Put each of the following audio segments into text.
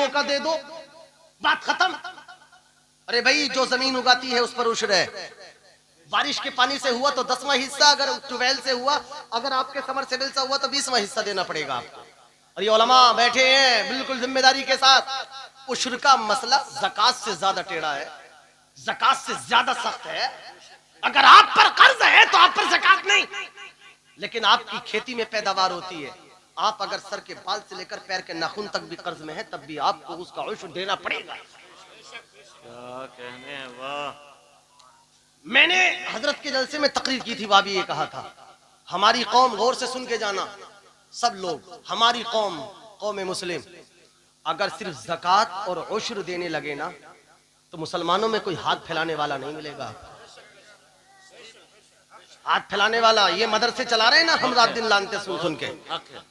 गैरों का दे दो, बात खत्म। अरे भाई जो जमीन उगाती है उस पर उश्र है। बारिश के पानी से हुआ तो 10वां हिस्सा, अगर ट्यूबवेल से हुआ, अगर आपके समरसेबल से हुआ तो 20वां हिस्सा देना पड़ेगा आपको। और ये उलमा बैठे हैं बिल्कुल जिम्मेदारी के साथ। उश्र का मसला ज़कात से ज्यादा टेढ़ा है, ज़कात से ज्यादा सख्त है। अगर आप पर कर्ज है तो आप पर ज़कात नहीं, लेकिन आपकी खेती में पैदावार होती है, आप अगर सर के बाल से लेकर पैर के नाखून तक भी कर्ज में है तब भी आपको उसका उश्र देना पड़ेगा। क्या कहने हैं, वाह। मैंने हजरत के जलसे में तकरीर की थी, वहां भी ये कहा था, हमारी कौम, गौर से सुन के जाना सब लोग, हमारी कौम, कौम मुस्लिम, अगर सिर्फ ज़कात और उश्र देने लगे ना तो मुसलमानों में कोई हाथ फैलाने वाला नहीं मिलेगा। हाथ फैलाने वाला ये मदरसे चला रहे हैं ना हम, रात दिन लानते सुन सुन के,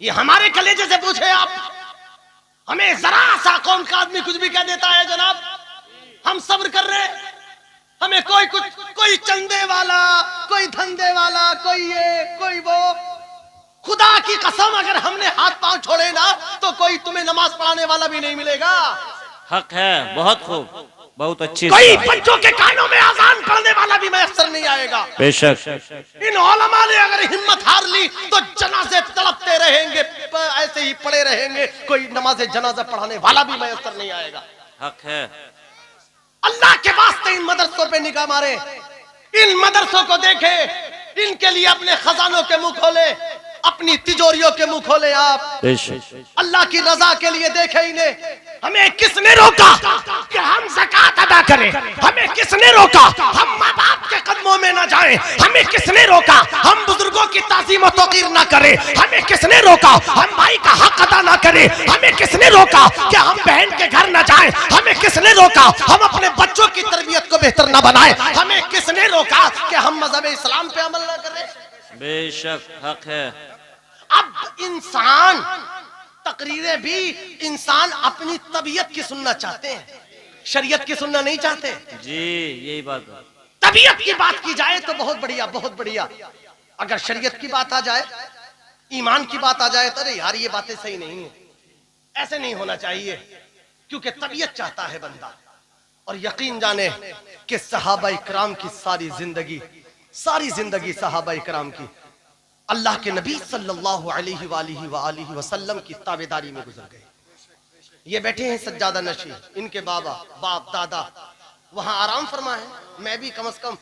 ये हमारे कलेजे से पूछे आप। हमें जरा सा कौम का आदमी कुछ भी कह देता है जनाब, हम सब्र कर रहे हैं। हमें कोई कुछ, कोई चंदे वाला, कोई धंधे वाला, कोई ये कोई वो, खुदा की कसम अगर हमने हाथ पांव छोड़े ना तो कोई तुम्हें नमाज पढ़ाने वाला भी नहीं मिलेगा। हक है, बहुत खूब, बहुत अच्छी। कोई बच्चों के कानों में अजान पढ़ने वाला भी मैसर नहीं आएगा। बेशक। इन उलमा ने अगर हिम्मत हार ली तो जनाजे तड़पते रहेंगे, ऐसे ही पड़े रहेंगे, कोई नमाज जनाजा पढ़ाने वाला भी मैसर नहीं आएगा। हक है। अल्लाह के वास्ते इन मदरसों पे निगाह मारे, इन मदरसों को देखे, इनके लिए अपने खजानों के मुंह खोले, अपनी तिजोरियों के मुंह खोले आप। अल्लाह की रजा के लिए देखे इन्हें। हमें किसने रोका कि हम ज़कात अदा करें? हमें किसने रोका हम माँ बाप के कदमों में न जाएं? हमें किसने रोका हम बुजुर्गों की ताज़ीम और तौक़ीर न करें? हमें किसने रोका हम भाई का हक अदा न करें? हमें किसने रोका कि हम बहन के घर न जाएं? हमें किसने रोका हम अपने बच्चों की तरबियत को बेहतर न बनाएं? हमें किसने रोका कि हम मजहब इस्लाम पे अमल न करें? बेशक हक है। अब इंसान, तकरीरें भी इंसान अपनी तबीयत की सुनना चाहते हैं, शरीयत की सुनना नहीं चाहते जी, यही बात है। तबीयत की बात की जाए तो बहुत बढ़िया, बहुत बढ़िया। अगर शरीयत की बात आ जाए, ईमान की बात आ जाए तो अरे यार ये बातें सही नहीं है, ऐसे नहीं होना चाहिए, क्योंकि तबीयत चाहता है बंदा। और यकीन जाने कि सहाबा इकराम की सारी जिंदगी सहाबा इकराम की अल्लाह के नबी सल्लल्लाहु अलैहि वसल्लम की ताबेदारी में गुजर गए। ये बैठे हैं सज्जादा नशी, इनके बाप दादा वहां आराम फरमा है। मैं भी कम से कम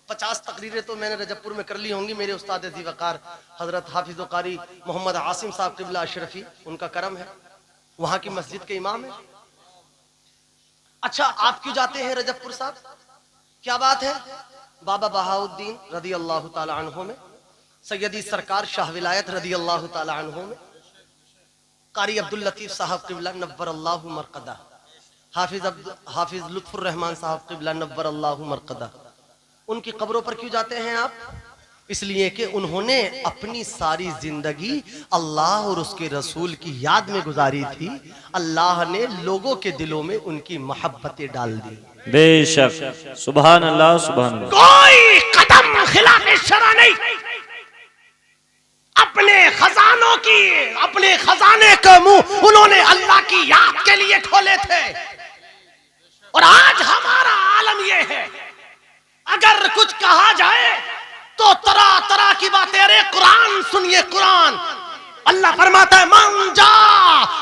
50 तकरीरें तो मैंने रजबपुर में कर ली होंगी। मेरे उस्ताद ज़ी वक़ार हजरत हाफिज़ व कारी मोहम्मद आसिम साहब क़िबला अशरफी, उनका करम है, वहां की मस्जिद के इमाम है। अच्छा, आप क्यों जाते हैं रजबपुर साहब? क्या बात है? बाबा बहाउद्दीन रदी अल्लाह ताला अन्हु में, सैयदी सरकार शाह विलायत रदी अल्लाह ताला अन्हु में, कारी अब्दुल लतीफ साहब क़िबला नव्वर अल्लाहु मरक़दा, हाफिज लुत्फुर रहमान साहब क़िबला नव्वर अल्लाहु मरक़दा, उनकी कब्रों पर क्यों जाते हैं आप? इसलिए कि उन्होंने अपनी सारी जिंदगी अल्लाह और उसके रसूल की याद में गुजारी थी। अल्लाह ने लोगों के दिलों में उनकी मोहब्बतें डाल दी। बेशक, सुभान अल्लाह, सुभान अल्लाह। कोई कदम खिलाफ शरा नहीं, अपने खजानों की, अपने खजाने के मुंह उन्होंने अल्लाह की याद के लिए खोले थे। और आज हमारा आलम यह है, अगर कुछ कहा जाए तो तरह तरह की बातें। अरे कुरान सुनिए, कुरान अल्लाह फरमाता है मन जा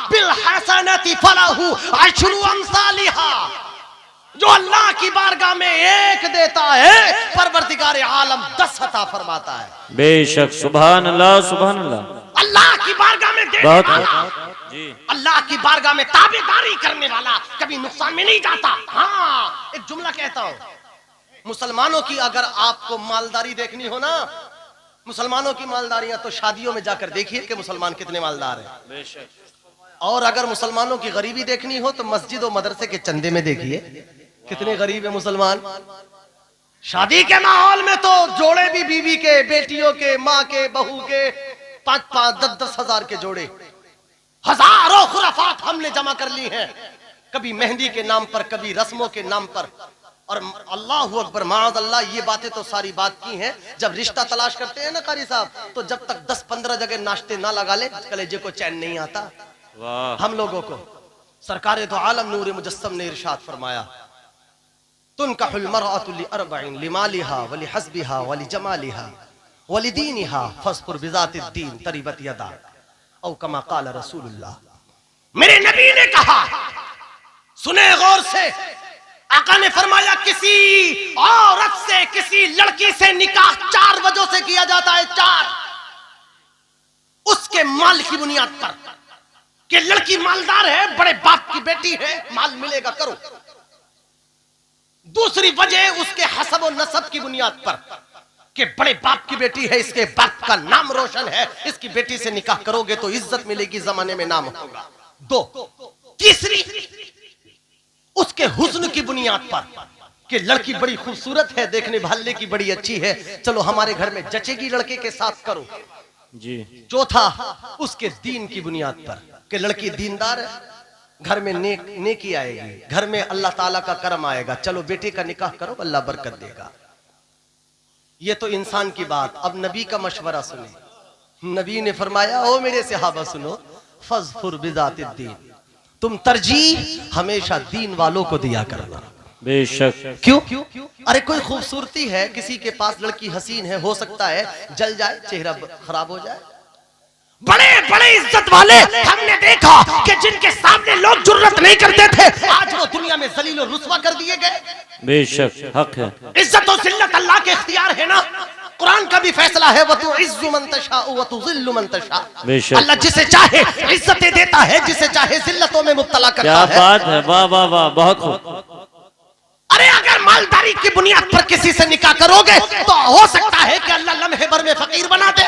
बिल हसनति फलहु अशरु अमसालिहा। जो अल्लाह की बारगाह में एक देता है, परवरदिगार आलम 10 अता फरमाता है। बेशक, सुभान अल्लाह, सुभान अल्लाह। अल्लाह की बारगाह में देने वाला, जी, अल्लाह की बारगाह में ताबेदारी करने वाला कभी नुकसान में नहीं जाता। हाँ, एक जुमला कहता हूं, मुसलमानों की अगर आपको मालदारी देखनी हो ना, मुसलमानों की मालदारियां तो शादियों में जाकर देखिए कि मुसलमान कितने मालदार हैं। बेशक। और अगर मुसलमानों की गरीबी देखनी हो तो मस्जिद और मदरसे के चंदे में देखिए कितने गरीब है मुसलमान। शादी के माहौल में तो जोड़े भी बीवी के, बेटियों के, माँ के, बहू के 5-5, 10-10 हजार के जोड़े, हजारों खुराफात हमने जमा कर ली हैं, कभी मेहंदी के नाम पर, कभी रस्मों के नाम पर। और अल्लाह अकबर, माअज़ अल्लाह, ये बातें तो सारी बात की हैं। जब रिश्ता तलाश करते हैं ना कारी साहब, तो जब तक 10-15 जगह नाश्ते ना लगा ले कलेजे को चैन नहीं आता। वाह। हम लोगों को सरकार तो आलम नूर मुजस्सम ने इरशाद फरमाया, तुनकाहुल मरअतु लिअरबइन लिमालिहा वलिहस्बिहा वलिजमालिहा वलिदीनिहा फस्फुर बिज़ातिद्दीन तरिबत यदाक औ कमा क़ाल रसूलुल्लाह। मेरे नबी ने कहा, सुने गौर से, आका ने फरमाया किसी औरत से, किसी लड़की से निकाह 4 वजहों से किया जाता है। 4, उसके माल की बुनियाद पर कि लड़की मालदार है, बड़े बाप की बेटी है, माल मिलेगा, करो। दूसरी वजह उसके हसब और नसब की बुनियाद पर कि बड़े बाप की बेटी है, इसके बाप का नाम रोशन है, इसकी बेटी से निकाह करोगे तो इज्जत मिलेगी, जमाने में नाम होगा। 2, तीसरी उसके हुस्न की बुनियाद पर कि लड़की बड़ी खूबसूरत है, देखने भालने की बड़ी अच्छी है, चलो हमारे घर में जचेगी, लड़के के साथ करो जी। 4, उसके दीन की बुनियाद पर कि लड़की दीनदार है, घर में नेकी आएगी, घर में अल्लाह ताला का करम आएगा, चलो बेटे का निकाह करो, अल्लाह बरकत देगा। ये तो इंसान की बात। अब नबी का मशवरा सुने। नबी ने फरमाया, ओ मेरे सहाबा सुनो, फज़फुर बिज़ातिद्दीन, तुम तरजीह हमेशा दीन वालों को दिया करना। बेशक। क्यों? अरे कोई खूबसूरती है, किसी के पास लड़की हसीन है, हो सकता है जल जाए, चेहरा खराब हो जाए। बड़े बड़े इज्जत वाले हमने देखा कि जिनके सामने लोग जुर्रत नहीं करते थे, आज वो दुनिया में जलील और रुस्वा कर दिए गए। बेशक हक है। इज्जत और जिल्लत अल्लाह के इख्तियार है ना। कुरान का भी फैसला है, वतुइज्जु मन तशा वतुज़िल्लु मन तशा। अल्लाह जिसे चाहे इज्जतें देता है, जिसे चाहे जिल्लतों में मुब्तला करता है। क्या बात है, वाह वाह वाह, बहुत खूब। अरे अगर मालदारी की बुनियाद पर किसी से निकाह करोगे तो हो सकता है कि अल्लाह लम्हे भर में फकीर बना दे,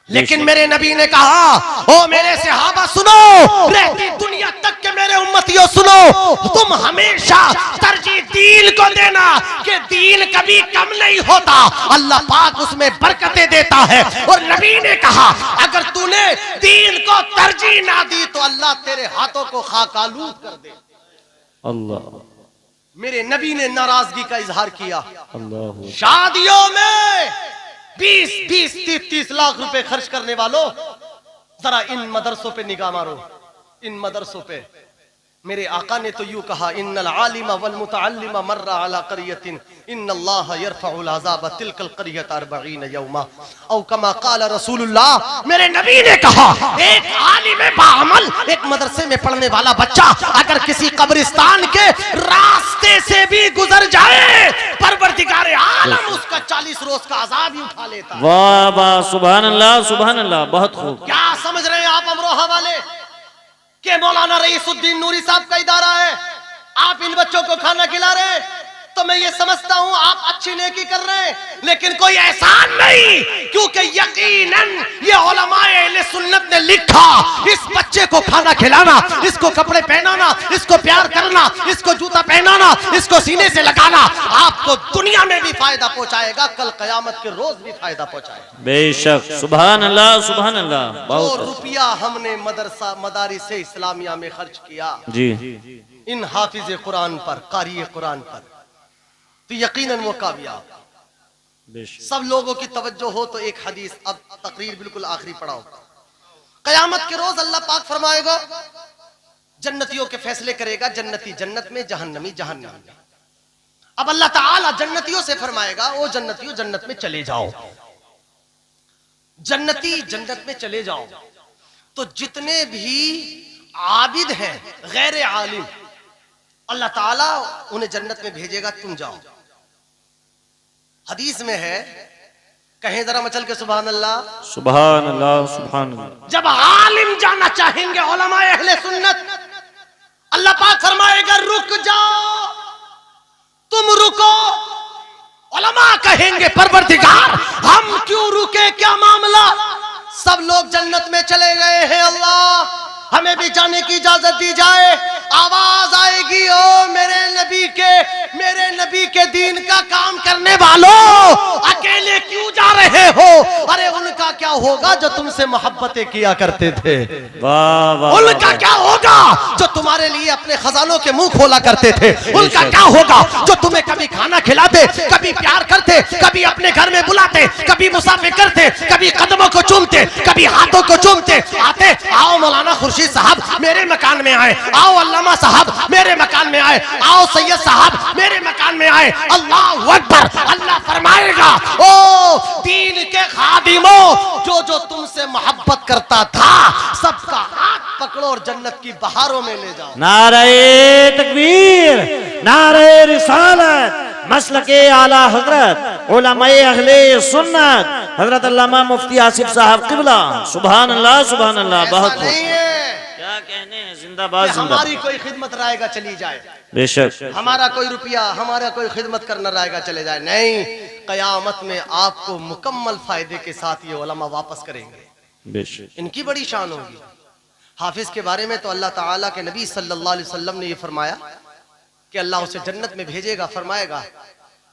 लेकिन मेरे नबी ने कहा, ओ मेरे सहाबा सुनो, रहती दुनिया तक के मेरे उम्मतियों सुनो, तुम हमेशा तरजीह दीन को देना कि दीन कभी कम नहीं होता, अल्लाह पाक उसमें बरकतें देता है। और नबी ने कहा, अगर तूने दीन को तरजीह ना दी तो अल्लाह तेरे हाथों को खाकालूद कर दे। अल्लाह। मेरे नबी ने नाराजगी का इजहार किया। अल्लाह। शादियों में 20-20, 30-30 लाख रुपए खर्च करने वालों, जरा इन मदरसों पे निगाह मारो। इन मदरसों पे मेरे आका ने तो यूं कहा, इन्नल आलिमा वल मुतअल्लिमा मर्रा अला क़रियतिन इन्नल्लाह यरफ़उल अज़ाब तिलकल क़रियत 40 यौमा औ कमा क़ाल रसूलुल्लाह। मेरे नबी ने कहा, एक आलिम बाअमल, एक मदरसे में पढ़ने वाला बच्चा अगर किसी कब्रिस्तान के रास्ते से भी गुजर जाए, परवरदिगार आलम उसका 40 रोज का अजाब ही उठा लेता। वाह वाह, सुभान अल्लाह सुभान अल्लाह, बहुत खूब। क्या समझ रहे हैं आप अमरोहा वाले कि मौलाना रईसुद्दीन नूरी साहब का इदारा है, आप इन बच्चों को खाना खिला रहे हैं, तो मैं ये समझता हूं आप अच्छी नेकी कर रहे हैं, लेकिन कोई एहसान नहीं, क्योंकि यकीनन ये उलमाए अहले सुन्नत ने लिखा, इस बच्चे को खाना खिलाना, इसको कपड़े पहनाना, इसको प्यार करना, इसको जूता पहनाना, इसको सीने से लगाना आपको दुनिया में भी फायदा पहुंचाएगा, कल कयामत के रोज भी फायदा पहुंचाएगा। बेशक, सुभान अल्लाह सुभान अल्लाह। जो रुपया हमने मदरसा मदारिस इस्लामिया में खर्च किया जी, इन हाफिज कुरान पर, कारी कुरान पर, तो यकीनन वो कामयाब। सब लोगों की तवज्जो हो तो एक हदीस, अब तकरीर बिल्कुल आखिरी पढ़ाओ। कयामत के रोज अल्लाह पाक फरमाएगा, जन्नतियों के फैसले करेगा, जन्नती जन्नत में, जहन्नमी जहन्नम में। अब अल्लाह ताला जन्नतियों से फरमाएगा, ओ जन्नतियों जन्नत में चले जाओ, जन्नती जन्नत में चले जाओ। तो जितने भी आबिद हैं गैर आलिम, अल्लाह ताला उन्हें जन्नत में भेजेगा, तुम जाओ। हदीस में है, कहें जरा मचल के सुभान अल्लाह सुभान अल्लाह सुभान अल्लाह। जब आलिम जाना चाहेंगे उलमाए अहले सुन्नत, अल्लाह पाक फरमाएगा रुक जाओ, तुम रुको। उलमा कहेंगे परवरदिगार हम क्यों रुके, क्या मामला? सब लोग जन्नत में चले गए हैं, अल्लाह हमें भी जाने की इजाजत दी जाए। आवाज आएगी, ओ मेरे नबी के दीन का काम करने वालों, अकेले क्यों जा रहे हो? अरे उनका क्या होगा जो तुमसे मोहब्बतें किया करते थे, वाह वाह, उनका क्या होगा जो तुम तुम्हारे लिए अपने खजानों के मुंह खोला करते थे, उनका क्या होगा जो तुम्हें कभी खाना खिलाते, कभी प्यार करते, कभी अपने घर में बुलाते, कभी मुसाफिर करते, कभी कदमों को चूमते, कभी हाथों को चूमते, आते आओ मौलाना खुर्शीद साहब मेरे मकान में आए, आओ अल्लामा साहब मेरे मकान में आए, आओ सैयद साहब मेरे मकान में आए। अल्लाह अकबर। अल्लाह फरमाएगा ओ दीन के खादिमों, जो जो तुमसे मोहब्बत करता था सबका हाथ पकड़ो और जन्नत की बहारों में ले जाओ। नारे तकबीर, नारे रिसालत, मसलके आला हजरत उलमाए अहले सुन्नत हजरत अल्लामा मुफ्ती आसिफ साहब किबला। सुभान अल्लाह, सुभान अल्लाह। बहुत खूब। नहीं है क्या कहने हैं, जिंदाबाद हमारी जिंदाबाद। कोई खिदमत रायगा चली जाए, बेशक। हमारा कोई रुपया, हमारा कोई खिदमत करना रायगा चले जाए, नहीं, कयामत में आपको मुकम्मल फायदे के साथ ये उलमा वापस करेंगे। बेशक। इनकी बड़ी शान होगी। हाफिज के बारे में तो अल्लाह ताला के नबी सल्लल्लाहु अलैहि वसल्लम ने ये फरमाया कि अल्लाह उसे जन्नत में भेजेगा, फरमाएगा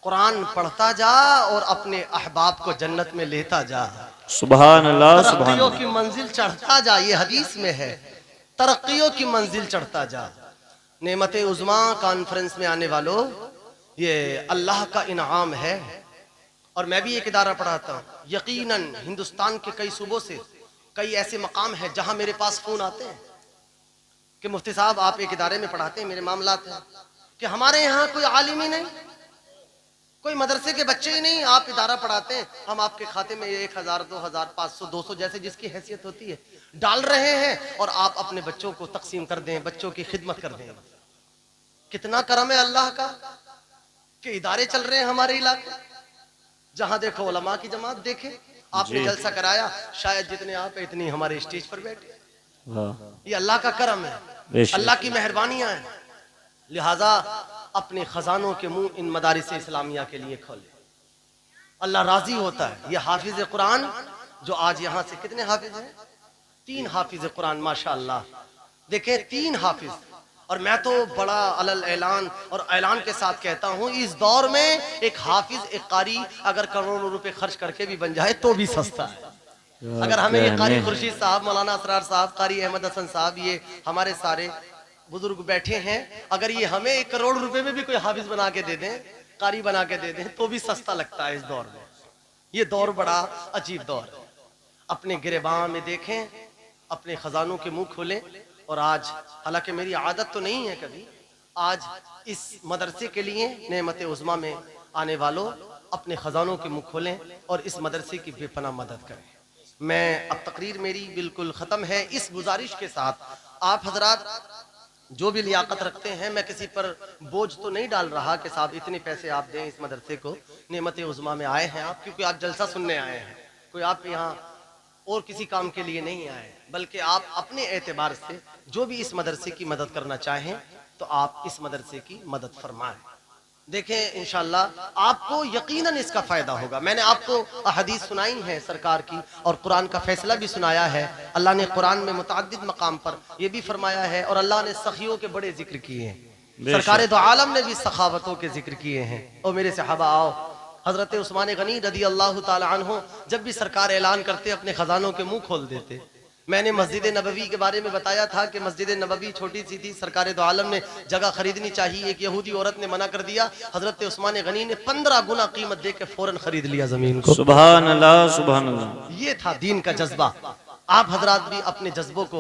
कुरान पढ़ता जा और अपने अहबाब को जन्नत में लेता जा, सुभान अल्लाह, सुभान तरक्कियों अल्लाह। की मंजिल चढ़ता जा। ये हदीस में है, तरक्कियों की मंजिल चढ़ता जा। नेमत उज़्मा कॉन्फ्रेंस में आने वालों, ये अल्लाह का इनाम है। और मैं भी एक इदारा पढ़ाता हूँ, यकीनन हिंदुस्तान के कई सूबों से कई ऐसे मकाम है जहां मेरे पास फोन आते हैं कि मुफ्ती साहब आप एक इदारे में पढ़ाते हैं, मेरे मामलात हैं कि हमारे यहाँ कोई आलिम ही नहीं, कोई मदरसे के बच्चे ही नहीं, आप इदारा पढ़ाते हैं, हम आपके खाते में 1000, 2000, 500, 200 जैसे जिसकी हैसियत होती है डाल रहे हैं और आप अपने बच्चों को तकसीम कर दें, बच्चों की खिदमत कर दें। कितना करम है अल्लाह का कि इदारे चल रहे हैं हमारे इलाके, जहां देखो उलमा की जमात देखे। आपने जलसा कराया, शायद जितने आप हैं इतनी हमारे स्टेज पर बैठे। ये अल्लाह का करम है, अल्लाह की मेहरबानियां हैं। लिहाजा अपने खजानों के मुंह इन मदारिस इस्लामिया के लिए खोले, अल्लाह राजी होता है। ये हाफिज कुरान जो आज यहाँ से कितने हाफिज हैं? 3 हाफिज कुरान माशाअल्लाह। देखे 3 हाफिज। और मैं तो बड़ा अलल ऐलान और ऐलान के साथ कहता हूँ, इस दौर में एक हाफिज, एक कारी अगर करोड़ों रुपए खर्च करके भी बन जाए तो भी सस्ता है। अगर हमें ये कारी खुर्शीद साहब, मौलाना असरार साहब, कारी अहमद हसन साहब, ये हमारे सारे बुजुर्ग बैठे हैं, अगर ये हमें 1 करोड़ रुपए में भी कोई हाफिज बना के दे दें, कारी बना के दे दें, तो भी सस्ता लगता है इस दौर में। ये दौर बड़ा अजीब दौर है। अपने गिरेबान में देखें, अपने खजानों के मुंह खोलें। और आज हालांकि मेरी आदत तो नहीं है कभी, आज इस मदरसे के लिए नेमत उज़्मा में आने वालों अपने खजानों के मुंह खोलें और इस मदरसे की बेपनाह मदद करें। मैं अब तकरीर मेरी बिल्कुल ख़त्म है, इस गुजारिश के साथ आप हजरात जो भी लियाकत रखते हैं, मैं किसी पर बोझ तो नहीं डाल रहा कि साहब इतने पैसे आप दें इस मदरसे को। नेमत उज़्मा में आए हैं आप क्योंकि आप जलसा सुनने आए हैं, कोई आप यहाँ और किसी काम के लिए नहीं आए, बल्कि आप अपने एतबार से जो भी इस मदरसे की मदद करना चाहें तो आप इस मदरसे की मदद फरमाएं। देखें इंशाअल्लाह आपको यकीनन इसका फायदा होगा। मैंने आपको अहदीस सुनाई है सरकार की और कुरान का फैसला भी सुनाया है। अल्लाह ने कुरान में मुतअद्दिद मकाम पर यह भी फरमाया है और अल्लाह ने सखियों के बड़े जिक्र किए हैं, सरकार दो आलम ने भी सखावतों के जिक्र किए हैं। और मेरे सहाबा आओ, हजरत उस्मान गनी रदी अल्लाह ताला अन्हु जब भी सरकार ऐलान करते अपने खजानों के मुंह खोल देते। मैंने मस्जिद नबवी के बारे में बताया था कि मस्जिद नबवी छोटी सी थी, सरकार दो आलम ने जगह खरीदनी चाहिए, एक यहूदी औरत ने मना कर दिया, हजरत उस्मान गनी ने 15 गुना कीमत दे के फौरन खरीद लिया जमीन को। सुभान अल्लाह, सुभान अल्लाह। ये था दीन का जज्बा। आप हजरात भी अपने जज्बों को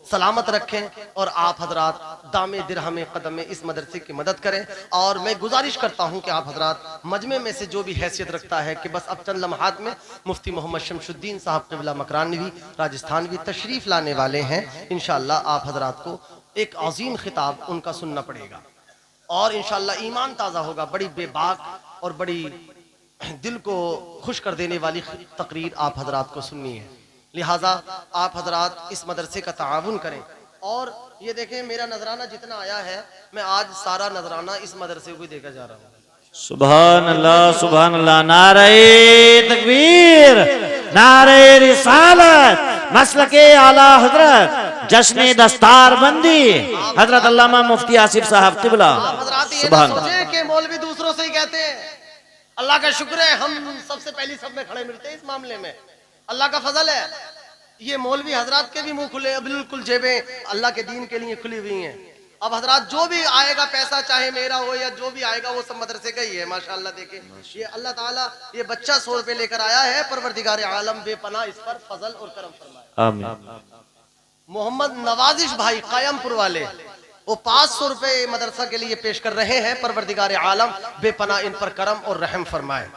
सलामत रखें और आप हजरात दामे दिरहमे कदम इस मदरसे की मदद करें। और मैं गुजारिश करता हूं कि आप हजरात मजमे में से जो भी हैसियत रखता है कि बस अब चंद लम्हात में मुफ्ती मोहम्मद शमशुद्दीन साहब क़िबला मकरानवी राजस्थान भी तशरीफ लाने वाले हैं। इंशाअल्लाह आप हजरात को एक अजीम खिताब उनका सुनना पड़ेगा और इंशाअल्लाह ईमान ताज़ा होगा। बड़ी बेबाक और बड़ी दिल को खुश कर देने वाली तकरीर आप हजरात को सुननी है। लिहाजा आप हजरात इस मदरसे का ताआवुन करें। और ये देखें मेरा नजराना जितना आया है, मैं आज सारा नजराना इस मदरसे को देकर जा रहा हूँ। सुभान अल्लाह, सुभान अल्लाह। नारे तकबीर, नारे रिसालत, मसलके आला हजरत, जश्न दस्तार बंदी हजरत अल्लामा मुफ्ती आसिफ साहब क़िबला। सुभान अल्लाह के मौलवी दूसरों से ही कहते हैं, अल्लाह का शुक्र है हम सबसे पहली सब में खड़े मिलते हैं इस मामले में, अल्लाह का फजल है। ये मौलवी हजरात के भी मुंह खुले, बिल्कुल जेबें अल्लाह के दीन के लिए खुली हुई हैं। अब हजरात जो भी आएगा पैसा चाहे मेरा हो या जो भी आएगा वो सब मदरसे का ही है माशाअल्लाह। देखें ये अल्लाह ताला ये बच्चा 100 रुपए लेकर आया है, परवरदिगार आलम बेपनाह इस पर फजल और करम फरमाए। आमीन। मोहम्मद नवाजिश भाई कायमपुर वाले वो 500 रुपए मदरसा के लिए पेश कर रहे हैं, परवरदिगार आलम बेपनाह इन पर करम और रहम फरमाए।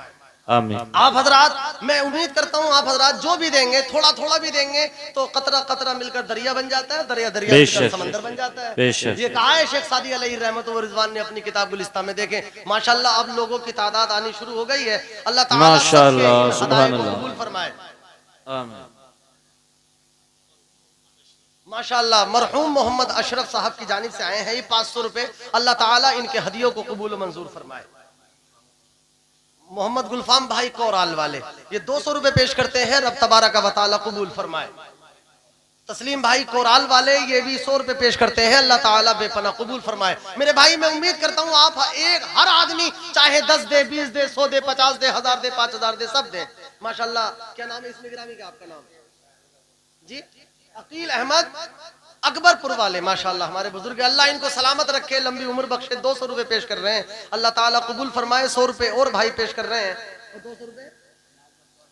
आमीन। आप हजरात मैं उम्मीद करता हूँ आप हजरात जो भी देंगे थोड़ा थोड़ा भी देंगे तो कतरा कतरा मिलकर दरिया बन जाता है, दरिया दरिया मिलकर समंदर बन जाता है। ये कहा है शेख सादी अलैहि रहमत व रिजवान ने अपनी किताब गुलिस्तान में। देखें माशाल्लाह अब लोगों की तादाद आनी शुरू हो गई है। अल्लाह ताला माशाल्लाह सुभान अल्लाह कबूल फरमाए। आमीन। माशाल्लाह मरहूम मोहम्मद अशरफ साहब की जानिब से आए हैं ये 500 रुपए, अल्लाह ताला इनके हदियों को कबूल मंजूर फरमाए। मोहम्मद गुलफाम भाई कोराल वाले ये 200 रुपए पेश करते हैं, रब तबारक व तआला कबूल फरमाए। तस्लीम भाई कोराल वाले ये भी 100 रुपए पेश करते हैं, अल्लाह ताला बेपनाह कबूल फरमाए। मेरे भाई मैं उम्मीद करता हूँ आप हर आदमी चाहे 10 दे 20 दे 100 दे 50 दे 1000 दे 5000 दे सब दे माशाल्लाह। क्या नाम है इसमें गिरामी का आपका नाम जी? अकील अहमद अकबरपुर वाले माशाल्लाह हमारे बुजुर्ग, अल्लाह इनको सलामत रखे लंबी उम्र बख्शे। 200 रुपए पेश कर रहे हैं, अल्लाह ताला कबूल फरमाए। 100 रुपए और भाई पेश कर रहे हैं और 200 रुपए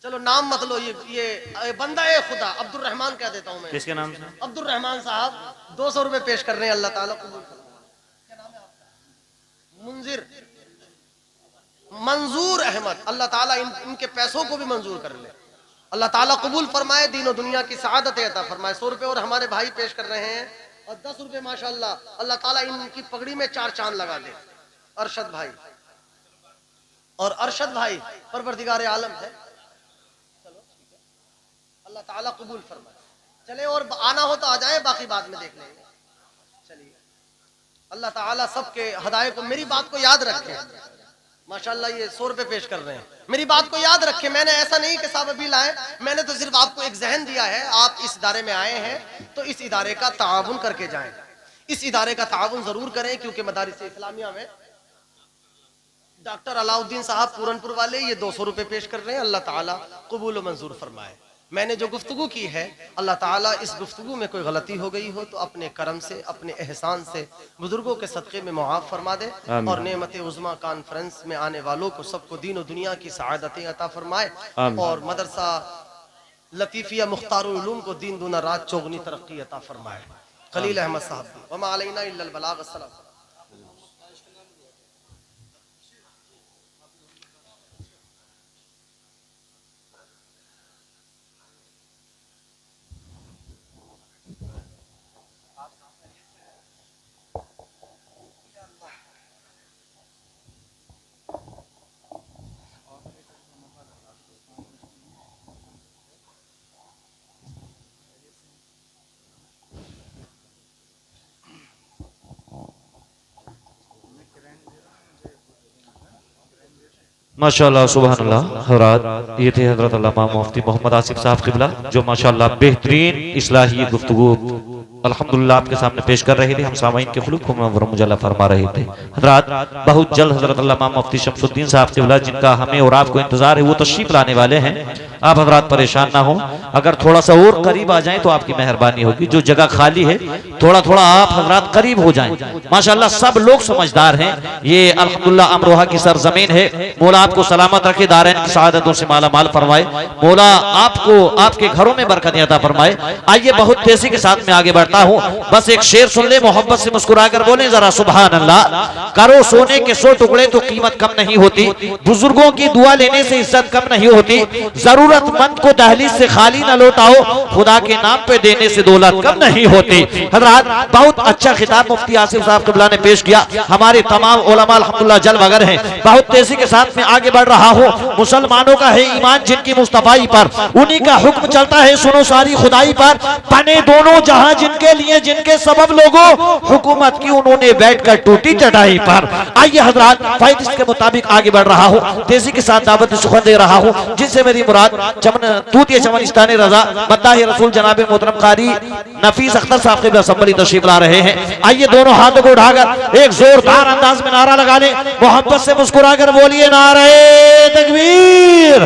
चलो नाम मत लो, ये बंदा है खुदा अब्दुल रहमान कह देता हूँ मैं। किसके नाम से? अब्दुल रहमान साहब 200 रुपए पेश कर रहे हैं, अल्लाह ताला कबूल फरमाए। क्या नाम है आपका? मुंजिर मंजूर अहमद, अल्लाह ताला इनके पैसों को भी मंजूर कर ले, अल्लाह ताला कबूल फरमाए, दीनों दुनिया की सआदत अता फरमाए। 100 रुपए और हमारे भाई पेश कर रहे हैं और 10 रुपए माशाल्लाह, अल्लाह ताला इनकी पगड़ी में 4 चांद लगा दे। अरशद भाई और अरशद भाई परवरदिगार आलम है, चलो ठीक है, अल्लाह ताला कबूल फरमाए। चले और आना हो तो आ जाए, बाकी बाद में देख लेंगे। चलिए अल्लाह ताला सबके हदायत को, मेरी बात को याद रखें माशाल्लाह। ये 100 रुपए पेश कर रहे हैं, मेरी बात को याद रखें। मैंने ऐसा नहीं कि साहब अभी लाए, मैंने तो सिर्फ आपको एक जहन दिया है। आप इस इदारे में आए हैं तो इस इदारे का ताउन करके जाएं, इस इदारे का ताउन जरूर करें, क्योंकि मदारिस इस्लामिया में डॉक्टर अलाउद्दीन साहब पूरनपुर वाले ये 200 रुपए पेश कर रहे हैं, अल्लाह ताला कबूल व मंजूर फरमाए। मैंने जो गुफ्तगू की है अल्लाह ताला इस गुफ्तगू में कोई गलती हो गई हो तो अपने करम से अपने एहसान से बुजुर्गों के सदक़े में मुआफ़ फरमा दे और नेमत उज़्मा कॉन्फ्रेंस में आने वालों को सबको दीन और दुनिया की सआदतें अता फरमाए और मदरसा लतीफ़िया मुख्तारुल उलूम को दीन दूना रात चौगनी तरक्की अता फरमाए। खलील अहमद साहब वमा अलैना इल्लल बलाग। अस्सलाम। माशाल्लाह सुभानअल्लाह। हज़रात ये थे हज़रत अल्लामा मुफ्ती मोहम्मद आसिफ साहब क़िबला जो माशाल्लाह बेहतरीन इस्लाही गुफ्तगू अल्हम्दुलिल्लाह आपके सामने पेश कर रहे थे। हम सामाईन के खुलूक को मुजल्ला फरमा रहे थे। हज़रात बहुत जल्द हज़रत अल्लामा मुफ्ती शमसुद्दीन साहब क़िबला जिनका हमें और आपको इंतजार है वो तशरीफ लाने वाले हैं। आप हज़रात परेशान ना हो, अगर थोड़ा सा और करीब आ जाएं तो आपकी मेहरबानी होगी। जो जगह खाली है थोड़ा थोड़ा आप हज़रात करीब हो जाएं। माशाल्लाह सब लोग समझदार हैं। ये अल्हम्दुलिल्लाह अमरोहा की सरजमीन है। मौला आपको सलामत रखे, दारैन की सआदतों से माला माल फरमाए। मौला आपको आपके घरों में बरकत अता फरमाए। आइए बहुत तेजी के साथ में आगे बढ़ता हूँ, बस एक शेर सुन ले, मोहब्बत से मुस्कुरा कर बोले जरा सुभान अल्लाह। करो सोने के 100 टुकड़े तो कीमत कम नहीं होती, बुजुर्गों की दुआ लेने से इज्जत कम नहीं होती, जरूरतमंद को दहलीज से खाली न लौटाओ, खुदा के नाम पे देने से दौलत कम नहीं होती। हज़रात बहुत अच्छा खिताब मुफ्ती आसिफ साहब क़िबला ने पेश किया। हमारे तमाम उलमा अल्हम्दुलिल्लाह जल वगर हैं। बहुत तेजी के साथ में आगे बढ़ रहा हूँ। मुसलमानों का है ईमान जिनकी मुस्तफाई पर, उन्हीं का हुक्म चलता है सुनो सारी खुदाई पर। बने दोनों जहां जिनके लिए जिनके सबब लोगों हुकूमत की उन्होंने बैठकर टूटी चटाई पर। आइए हजरात फाइद के मुताबिक आगे बढ़ रहा हूँ, तेजी के साथ दावत सुखन दे रहा हूँ, जिनसे मेरी मुराद चमन तूतिया चमनिस्तान रजा मत्ताह रसूल जनाब मोहतरम कारी नफीस अख्तर साहब क़िबला संभली तशरीफ ला रहे हैं। आइए दोनों हाथों को उठाकर एक जोरदार अंदाज में नारा लगा ले, मोहब्बत से मुस्कुरा कर बोलिए नारे तकबीर,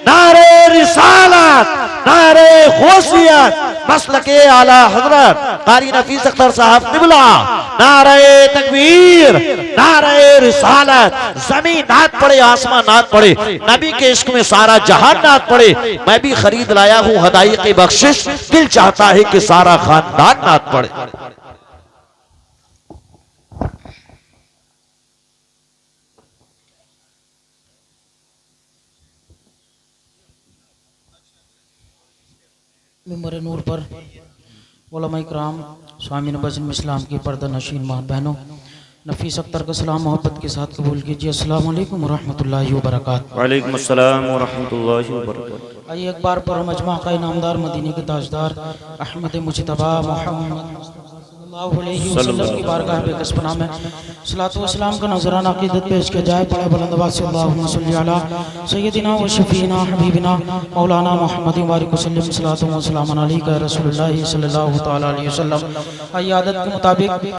नारे रिसालत, नारे गौसियत मसलके आला हजरत कारी नफीस अख्तर साहब किबला, नारे तकबीर, नारे रिसालत। जमीन नात पड़े, आसमान नात पड़े, नबी के इश्क में सारा जहान नात पड़े। मैं भी खरीद लाया हूँ हदाई की बख्शिश, दिल चाहता है कि सारा खानदान नात पड़े। मिंबर नूर पर उलमा इकराम स्वामी नबज़म इस्लाम की पर्दा नशीन माँ बहनों, नफीस अख्तर का सलाम मोहब्बत के साथ कबूल कीजिए। अस्सलाम वालेकुम रहमतुल्लाहि व बरकातहू। वालेकुम अस्सलाम व रहमतुल्लाहि व बरकातहू। आइए एक बार पर मजमा का इनामदार मदीने के ताजदार अहमद मुजतबा मोहम्मद सल्लल्लाहु अलैहि वसल्लम की बारगाह बेकस पनाह में सलातो व सलाम का नजराना अक़ीदत पेश किया जाए। बड़े बुलंद आवाज़ से अल्लाहुम्मा सल्ली अला सय्यदिना व शफीना हबीबिना मौलाना मुहम्मद व सल्लम सलातो व सलाम अलैका रसूलुल्लाह सल्लल्लाहु तआला अलैहि वसल्लम। आइए आदत के मुताबिक